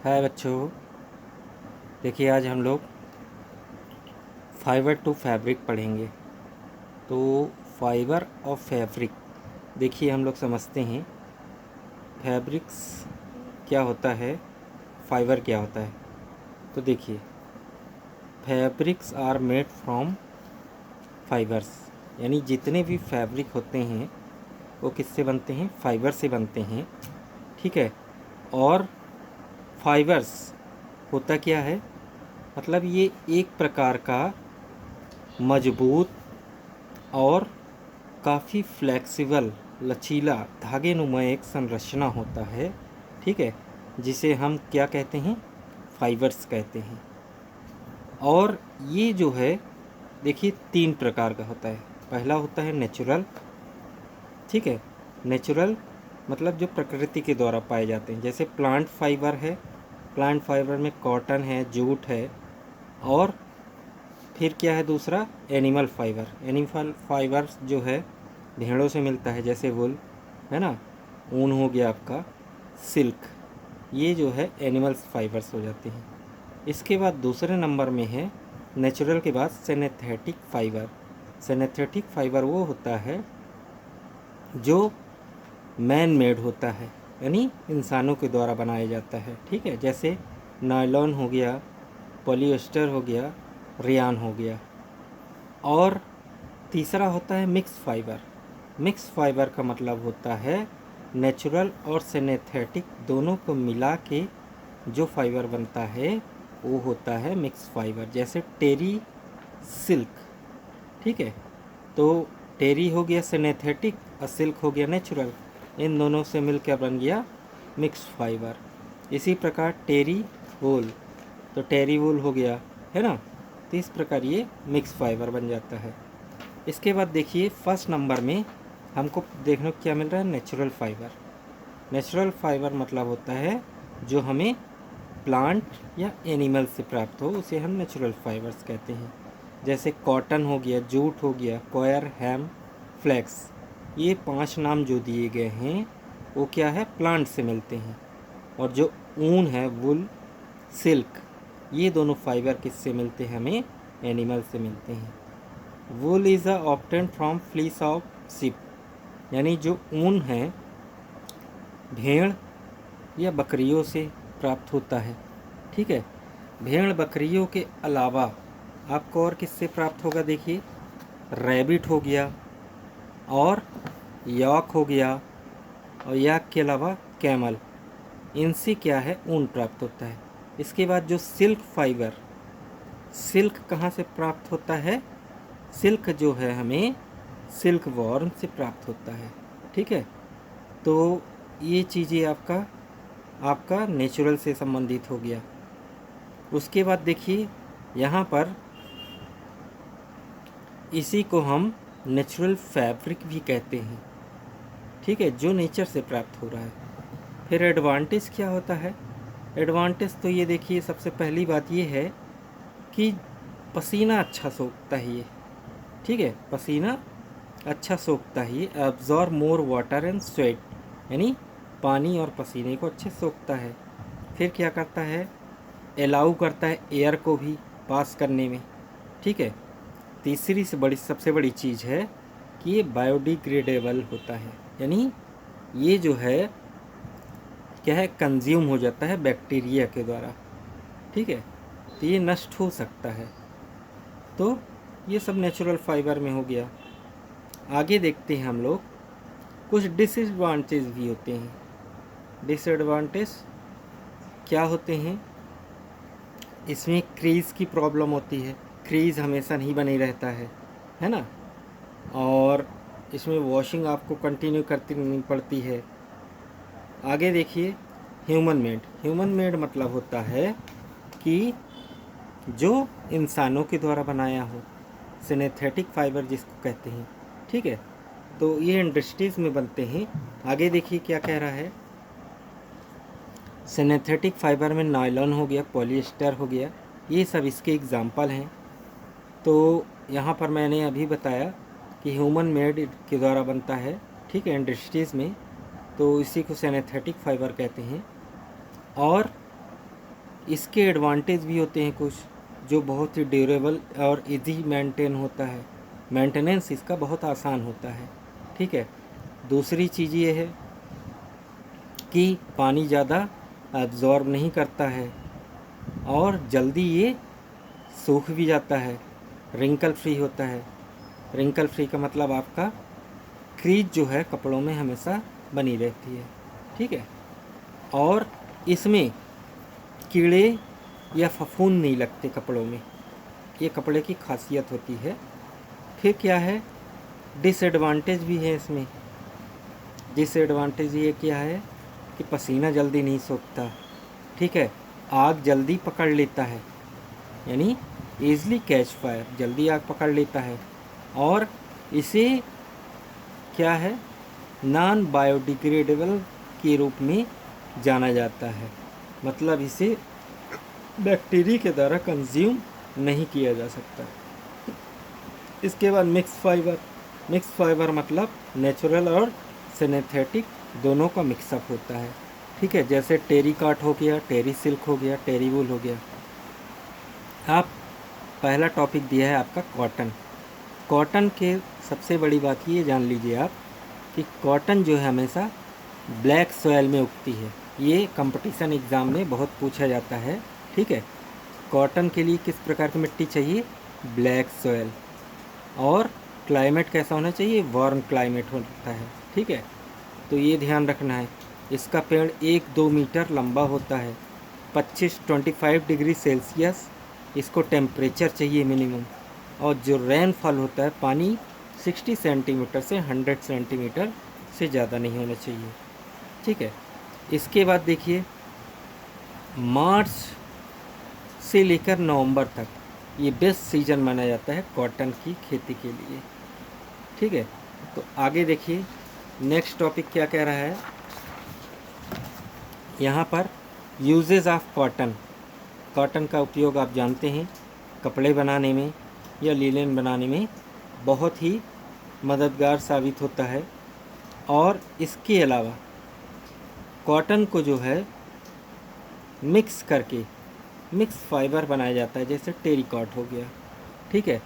हाय बच्चों, देखिए आज हम लोग फाइबर टू फैब्रिक पढ़ेंगे। तो फाइबर और फैब्रिक देखिए हम लोग समझते हैं फैब्रिक्स क्या होता है, फाइबर क्या होता है। तो देखिए fabrics are made from fibres, यानी जितने भी फैब्रिक होते हैं वो किससे बनते हैं, फाइबर से बनते हैं। ठीक है। और फाइबर्स होता क्या है, मतलब ये एक प्रकार का मजबूत और काफ़ी फ्लेक्सिबल लचीला धागे नुमा एक संरचना होता है। ठीक है, जिसे हम क्या कहते हैं, फाइबर्स कहते हैं। और ये जो है देखिए 3 प्रकार का होता है। पहला होता है नेचुरल। ठीक है, नेचुरल मतलब जो प्रकृति के द्वारा पाए जाते हैं, जैसे प्लांट फाइबर है। प्लांट फाइबर में कॉटन है, जूट है। और फिर क्या है दूसरा, एनिमल फाइबर। एनिमल फाइबर जो है भेड़ों से मिलता है, जैसे वुल है ना, ऊन हो गया आपका, सिल्क, ये जो है एनिमल्स फाइबर्स हो जाते हैं। इसके बाद दूसरे नंबर में है नेचुरल के बाद सिंथेटिक फाइबर। सिंथेटिक फाइबर वो होता है जो मैन मेड होता है, यानी इंसानों के द्वारा बनाया जाता है। ठीक है, जैसे नायलॉन हो गया, पॉलिएस्टर हो गया, रेयान हो गया। और तीसरा होता है मिक्स फाइबर। मिक्स फाइबर का मतलब होता है नेचुरल और सिंथेटिक दोनों को मिला के जो फाइबर बनता है वो होता है मिक्स फाइबर, जैसे टेरी, सिल्क। ठीक है, तो टेरी हो गया सिंथेटिक और सिल्क हो गया नेचुरल, इन दोनों से मिलकर बन गया मिक्स फाइबर। इसी प्रकार टेरी वूल, तो टेरी वूल हो गया, है ना। तो इस प्रकार ये मिक्स फाइबर बन जाता है। इसके बाद देखिए फर्स्ट नंबर में हमको देखने को क्या मिल रहा है, नेचुरल फाइबर। नेचुरल फाइबर मतलब होता है जो हमें प्लांट या एनिमल से प्राप्त हो, उसे हम नेचुरल फाइबर्स कहते हैं। जैसे कॉटन हो गया, जूट हो गया, कॉयर, हैम, फ्लेक्स, ये 5 नाम जो दिए गए हैं वो क्या है, प्लांट से मिलते हैं। और जो ऊन है, वुल, सिल्क, ये दोनों फाइबर किससे मिलते हैं, हमें एनिमल से मिलते हैं। Wool is a obtain from fleece of sheep, यानी जो ऊन है भेड़ या बकरियों से प्राप्त होता है। ठीक है, भेड़ बकरियों के अलावा आपको और किससे प्राप्त होगा, देखिए रैबिट हो गया और यॉक हो गया, और याक के अलावा कैमल, इनसे क्या है, ऊन प्राप्त होता है। इसके बाद जो सिल्क फाइबर, सिल्क कहाँ से प्राप्त होता है, सिल्क जो है हमें सिल्क वॉर्म से प्राप्त होता है। ठीक है, तो ये चीज़ें आपका आपका नेचुरल से संबंधित हो गया। उसके बाद देखिए यहाँ पर इसी को हम नेचुरल फैब्रिक भी कहते हैं। ठीक है, जो नेचर से प्राप्त हो रहा है। फिर एडवांटेज क्या होता है, एडवांटेज तो ये देखिए सबसे पहली बात ये है कि पसीना अच्छा सोखता है ये। ठीक है, पसीना अच्छा सोखता है ये, absorb more water and sweat, यानी पानी और पसीने को अच्छे सोखता है। फिर क्या करता है, अलाउ करता है एयर को भी पास करने में। ठीक है, तीसरी से बड़ी सबसे बड़ी चीज़ है कि ये बायोडिग्रेडेबल होता है, यानी ये जो है क्या है, कंज्यूम हो जाता है बैक्टीरिया के द्वारा। ठीक है, तो ये नष्ट हो सकता है। तो ये सब नेचुरल फाइबर में हो गया। आगे देखते हैं हम लोग, कुछ डिसएडवांटेज भी होते हैं। डिसएडवांटेज क्या होते हैं, इसमें क्रीज़ की प्रॉब्लम होती है, क्रीज़ हमेशा नहीं बनी रहता है ना। और इसमें वॉशिंग आपको कंटिन्यू करती नहीं पड़ती है। आगे देखिए ह्यूमन मेड। ह्यूमन मेड मतलब होता है कि जो इंसानों के द्वारा बनाया हो, सिंथेटिक फाइबर जिसको कहते हैं। ठीक है, तो ये इंडस्ट्रीज़ में बनते हैं। आगे देखिए क्या कह रहा है, सिंथेटिक फाइबर में नायलॉन हो गया, पॉलिएस्टर हो गया, ये सब इसके एग्जाम्पल हैं। तो यहाँ पर मैंने अभी बताया कि ह्यूमन मेड के द्वारा बनता है। ठीक है, इंडस्ट्रीज़ में, तो इसी को सिंथेटिक फाइबर कहते हैं। और इसके एडवांटेज भी होते हैं कुछ, जो बहुत ही ड्यूरेबल और इजी मेंटेन होता है, मेंटेनेंस इसका बहुत आसान होता है। ठीक है। दूसरी चीज़ ये है कि पानी ज़्यादा एब्जॉर्ब नहीं करता है और जल्दी ये सूख भी जाता है, रिंकल फ्री होता है। रिंकल फ्री का मतलब आपका क्रीज जो है कपड़ों में हमेशा बनी रहती है। ठीक है। और इसमें कीड़े या फफूंद नहीं लगते कपड़ों में, ये कपड़े की खासियत होती है। फिर क्या है, डिसएडवांटेज भी है इसमें। डिसएडवांटेज ये क्या है कि पसीना जल्दी नहीं सूखता। ठीक है। आग जल्दी पकड़ लेता है, यानी ईज़िली कैच फायर, जल्दी आग पकड़ लेता है। और इसे क्या है, नॉन बायोडिग्रेडेबल के रूप में जाना जाता है, मतलब इसे बैक्टीरिया के द्वारा कंज्यूम नहीं किया जा सकता। इसके बाद मिक्स फाइबर। मिक्स फाइबर मतलब नेचुरल और सिंथेटिक दोनों का मिक्सअप होता है। ठीक है। जैसे टेरी काट हो गया, टेरी सिल्क हो गया, टेरी वूल हो गया। आप पहला टॉपिक दिया है आपका कॉटन। कॉटन के सबसे बड़ी बात ये जान लीजिए आप कि कॉटन जो है हमेशा ब्लैक सॉयल में उगती है। ये कंपटीशन एग्ज़ाम में बहुत पूछा जाता है। ठीक है। कॉटन के लिए किस प्रकार की मिट्टी चाहिए, ब्लैक सॉयल। और क्लाइमेट कैसा होना चाहिए, वार्म क्लाइमेट होता है। ठीक है। तो ये ध्यान रखना है। इसका पेड़ 1-2 मीटर लंबा होता है, 25-25 डिग्री सेल्सियस इसको टेम्परेचर चाहिए मिनिमम। और जो रेनफॉल होता है, पानी 60 सेंटीमीटर से 100 सेंटीमीटर से ज़्यादा नहीं होना चाहिए। ठीक है। इसके बाद देखिए, मार्च से लेकर नवंबर तक ये बेस्ट सीज़न माना जाता है कॉटन की खेती के लिए। ठीक है। तो आगे देखिए नेक्स्ट टॉपिक क्या कह रहा है यहाँ पर, यूजेस ऑफ कॉटन। कॉटन का उपयोग आप जानते हैं, कपड़े बनाने में या लीलन बनाने में बहुत ही मददगार साबित होता है। और इसके अलावा कॉटन को जो है मिक्स करके मिक्स फाइबर बनाया जाता है, जैसे टेरिकॉट हो गया। ठीक है।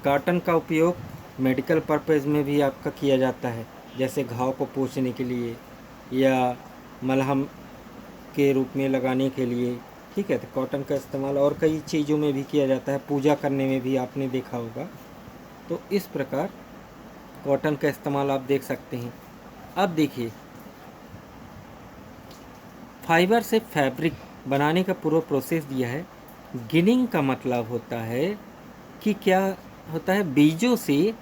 कॉटन का उपयोग मेडिकल पर्पज़ में भी आपका किया जाता है, जैसे घाव को पोंछने के लिए या मलहम के रूप में लगाने के लिए। ठीक है। तो कॉटन का इस्तेमाल और कई चीज़ों में भी किया जाता है, पूजा करने में भी आपने देखा होगा। तो इस प्रकार कॉटन का इस्तेमाल आप देख सकते हैं। अब देखिए, फाइबर से फैब्रिक बनाने का पूरा प्रोसेस दिया है। गिनिंग का मतलब होता है कि क्या होता है, बीजों से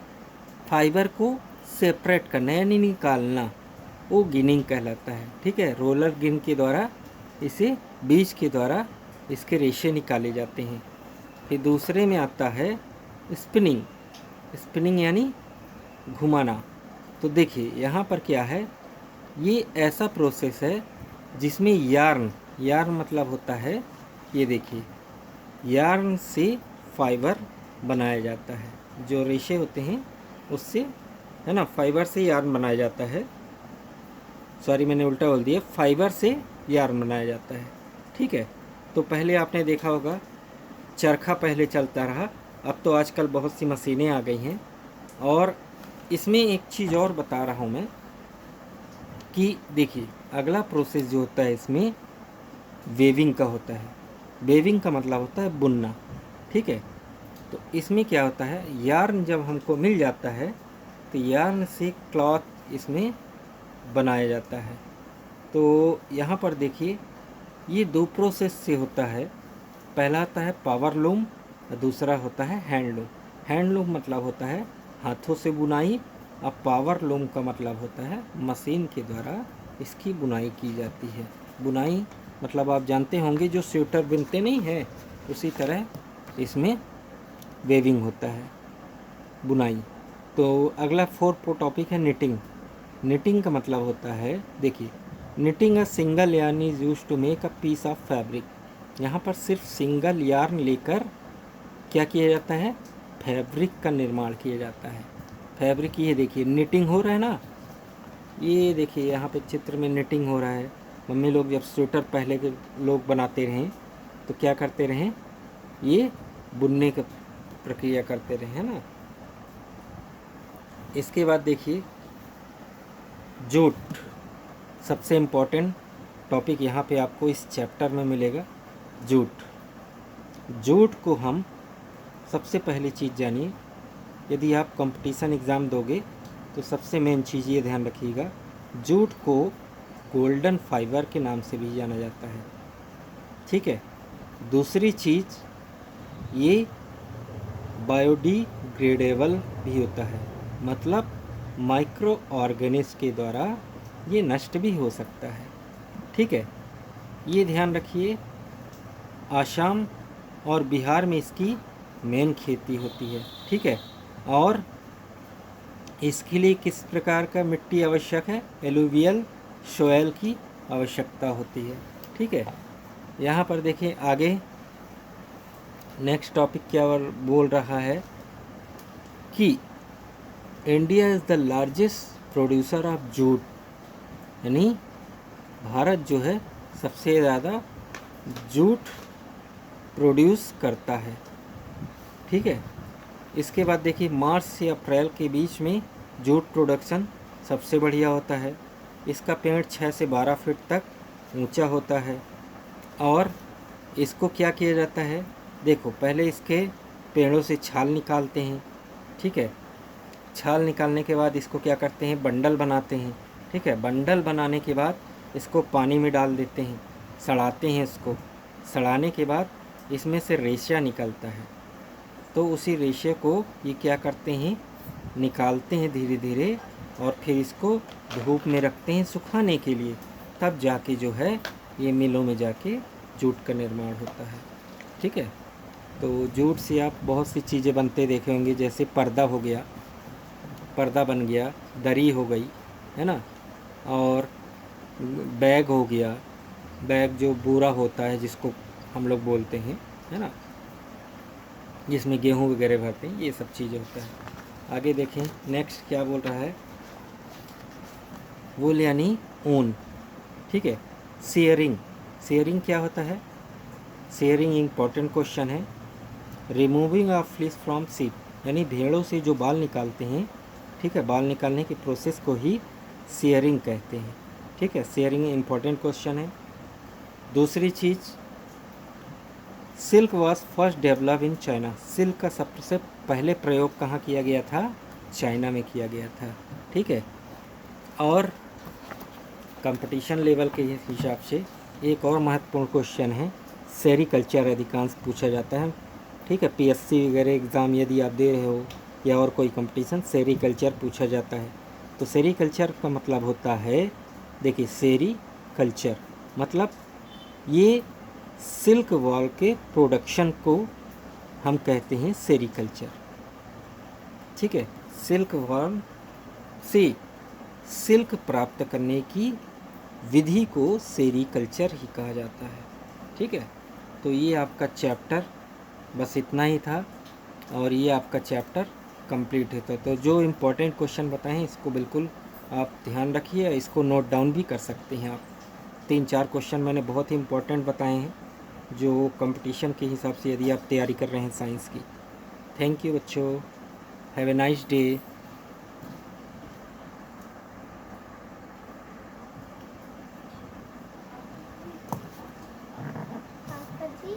फाइबर को सेपरेट करना यानी निकालना, वो गिनिंग कहलाता है। ठीक है। रोलर गिन के द्वारा इसे बीज के द्वारा इसके रेशे निकाले जाते हैं। फिर दूसरे में आता है स्पिनिंग। स्पिनिंग यानी घुमाना। तो देखिए यहाँ पर क्या है, ये ऐसा प्रोसेस है जिसमें यार्न मतलब होता है, ये देखिए, यार्न से फाइबर बनाया जाता है। जो रेशे होते हैं उससे, है ना, फाइबर से यार्न बनाया जाता है। सॉरी मैंने उल्टा बोल दिया, फाइबर से यार्न बनाया जाता है। ठीक है। तो पहले आपने देखा होगा चरखा पहले चलता रहा, अब तो आजकल बहुत सी मशीनें आ गई हैं। और इसमें एक चीज़ और बता रहा हूँ मैं कि देखिए अगला प्रोसेस जो होता है इसमें वेविंग का होता है। वेविंग का मतलब होता है बुनना। ठीक है। तो इसमें क्या होता है, यार्न जब हमको मिल जाता है तो यार्न से क्लॉथ इसमें बनाया जाता है। तो यहाँ पर देखिए ये 2 प्रोसेस से होता है। पहला आता है पावर लूम और दूसरा होता है हैंडलूम। हैंडलूम मतलब होता है हाथों से बुनाई, और पावर लूम का मतलब होता है मशीन के द्वारा इसकी बुनाई की जाती है। बुनाई मतलब आप जानते होंगे जो स्वेटर बुनते नहीं है, उसी तरह इसमें वेविंग होता है, बुनाई। तो अगला 4 टॉपिक है निटिंग। निटिंग का मतलब होता है, देखिए, knitting a single yarn is used to make a piece of fabric. यहाँ पर सिर्फ सिंगल यार्न लेकर क्या किया जाता है, फैब्रिक का निर्माण किया जाता है। फैब्रिक, ये देखिए निटिंग हो रहा है ना, ये देखिए यहाँ पे चित्र में निटिंग हो रहा है। मम्मी लोग जब स्वेटर पहले के लोग बनाते रहे तो क्या करते रहें, ये बुनने की प्रक्रिया करते रहें, है ना। इसके बाद देखिए जूट, सबसे इम्पोर्टेंट टॉपिक यहाँ पे आपको इस चैप्टर में मिलेगा, जूट। जूट को हम सबसे पहली चीज़ जानिए, यदि आप कंपटीशन एग्ज़ाम दोगे तो सबसे मेन चीज़ ये ध्यान रखिएगा, जूट को गोल्डन फाइबर के नाम से भी जाना जाता है, ठीक है। दूसरी चीज़, ये बायोडिग्रेडेबल भी होता है, मतलब माइक्रो ऑर्गेनिज्म के द्वारा ये नष्ट भी हो सकता है, ठीक है। ये ध्यान रखिए, आसाम और बिहार में इसकी मेन खेती होती है, ठीक है। और इसके लिए किस प्रकार का मिट्टी आवश्यक है, एलुवियल सोयल की आवश्यकता होती है, ठीक है। यहाँ पर देखिए आगे नेक्स्ट टॉपिक क्या बोल रहा है कि India is the largest producer of jute, यानी भारत जो है सबसे ज़्यादा जूट प्रोड्यूस करता है, ठीक है। इसके बाद देखिए मार्च से अप्रैल के बीच में जूट प्रोडक्शन सबसे बढ़िया होता है। इसका पेड़ 6 से 12 फीट तक ऊंचा होता है। और इसको क्या किया जाता है, देखो पहले इसके पेड़ों से छाल निकालते हैं, ठीक है। छाल निकालने के बाद इसको क्या करते हैं, बंडल बनाते हैं, ठीक है। बंडल बनाने के बाद इसको पानी में डाल देते हैं, सड़ाते हैं। इसको सड़ाने के बाद इसमें से रेशा निकलता है, तो उसी रेशे को ये क्या करते हैं, निकालते हैं धीरे धीरे, और फिर इसको धूप में रखते हैं सुखाने के लिए, तब जाके जो है ये मिलों में जाके जूट का निर्माण होता है, ठीक है। तो जूट से आप बहुत सी चीज़ें बनते देखे होंगे, जैसे पर्दा हो गया, पर्दा बन गया, दरी हो गई, है ना, और बैग हो गया, बैग जो बोरा होता है जिसको हम लोग बोलते हैं, है ना, जिसमें गेहूँ वगैरह भरते हैं, ये सब चीज़ें होता है। आगे देखें नेक्स्ट क्या बोल रहा है, वूल यानी ऊन, ठीक है। शेयरिंग, शेयरिंग क्या होता है, शेयरिंग इम्पॉर्टेंट क्वेश्चन है। Removing of fleece from sheep, यानी भेड़ों से जो बाल निकालते हैं, ठीक है, बाल निकालने की प्रोसेस को ही शेयरिंग कहते हैं, ठीक है। शेयरिंग इम्पॉर्टेंट क्वेश्चन है। दूसरी चीज़, silk was first develop in China, silk का सबसे पहले प्रयोग कहाँ किया गया था, चाइना में किया गया था, ठीक है। और कंपटीशन लेवल के हिसाब से एक और महत्वपूर्ण क्वेश्चन है, सेरीकल्चर अधिकांश पूछा जाता है, ठीक है। पीएससी वगैरह एग्ज़ाम यदि आप दे रहे हो या और कोई कंपटीशन, सेरीकल्चर पूछा जाता है। तो सेरीकल्चर का मतलब होता है, देखिए सेरीकल्चर मतलब ये सिल्क वॉल के प्रोडक्शन को हम कहते हैं सेरीकल्चर, ठीक है। सिल्क वॉल से सिल्क प्राप्त करने की विधि को सेरीकल्चर ही कहा जाता है, ठीक है। तो ये आपका चैप्टर बस इतना ही था, और ये आपका चैप्टर कंप्लीट होता। तो जो इम्पोर्टेंट क्वेश्चन बताएं इसको बिल्कुल आप ध्यान रखिए, इसको नोट डाउन भी कर सकते हैं आप। 3-4 क्वेश्चन मैंने बहुत ही इम्पोर्टेंट बताए हैं, जो कंपटीशन के हिसाब से यदि आप तैयारी कर रहे हैं साइंस की। थैंक यू बच्चों, हैव ए नाइस डे। पापा जी